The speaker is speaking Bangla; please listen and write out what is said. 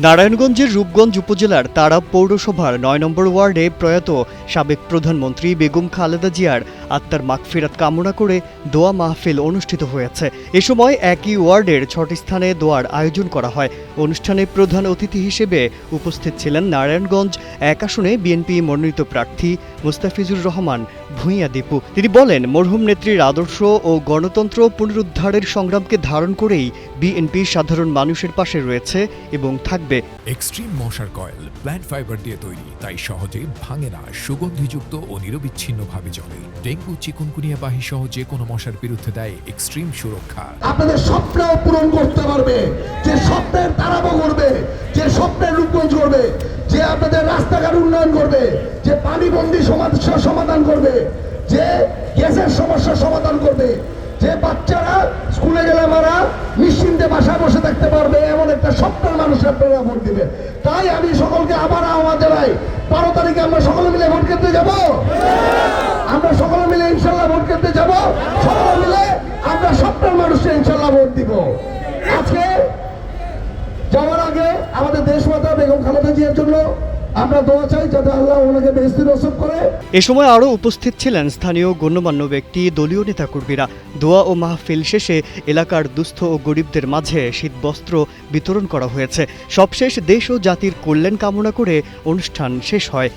নারায়ণগঞ্জের রূপগঞ্জ উপজেলার তারা পৌরসভার ৯ নম্বর ওয়ার্ডে প্রয়াত সাবেক প্রধানমন্ত্রী বেগম খালেদা জিয়ার আত্মার মাগফিরাত কামনা করে দোয়া মাহফিল অনুষ্ঠিত হয়েছে। এ সময় একই ওয়ার্ডের ৬টি স্থানে দোয়ার আয়োজন করা হয়। অনুষ্ঠানে প্রধান অতিথি হিসেবে উপস্থিত ছিলেন নারায়ণগঞ্জ ১ আসনে বিএনপি মনোনীত প্রার্থী মোস্তাফিজুর রহমান ভূঁইয়া দীপু। তিনি বলেন, মরহুম নেত্রীর আদর্শ ও গণতন্ত্র পুনরুদ্ধারের সংগ্রামকে ধারণ করেই বিএনপি সাধারণ মানুষের পাশে রয়েছে এবং থাকবে। এক্সট্রিম মশার কয়েল প্ল্যান্ট ফাইবার দিয়ে তৈরি, তাই সহজে ভাঙে না, সুগন্ধিযুক্ত ও নিরবিচ্ছিন্নভাবে জ্বলে। ডেঙ্গু, চিকুনগুনিয়া বাহি সহ যে কোনো মশার বিরুদ্ধে দেয় এক্সট্রিম সুরক্ষা। আপনাদের স্বপ্নও পূরণ করতে পারবে, যে স্বপ্নের তারাবো করবে, যে স্বপ্নের রূপগঞ্জ করবে, যে আপনাদের রাস্তাঘাট উন্নয়ন করবে, যে পানিবন্দী সমস্যা সমাধান করবে, যে গ্যাসের সমস্যা সমাধান করবে, যে বাচ্চারা স্কুলে গেলে মারা নিশ্চিন্তে বাসায় বসে থাকতে পারবে, এমন একটা স্বপ্নের মানুষের আপনারা ভোট দিবে। তাই আমি সকলকে আবার আহ্বান জানাই, ১২ তারিখে আমরা সকলে মিলে ভোট কেন্দ্রে যাব। আমরা সকলে মিলে ইনশাল্লাহ ভোট কেন্দ্রে যাব। সকলে মিলে আমরা স্বপ্নের মানুষকে ইনশাল্লাহ ভোট দিব। আজকে যাওয়ার আগে আমাদের দেশমাতা বেগম খালেদা জিয়ার জন্য আমরা দোয়া চাই, যাতে আল্লাহ ওনাকে বেহেশতি নসিব করে। এ সময় আরও উপস্থিত ছিলেন স্থানীয় গণ্যমান্য ব্যক্তি, দলীয় নেতাকর্মীরা। দোয়া ও মাহফিল শেষে এলাকার দুস্থ ও গরিবদের মাঝে শীতবস্ত্র বিতরণ করা হয়েছে। সবশেষ দেশ ও জাতির কল্যাণ কামনা করে অনুষ্ঠান শেষ হয়।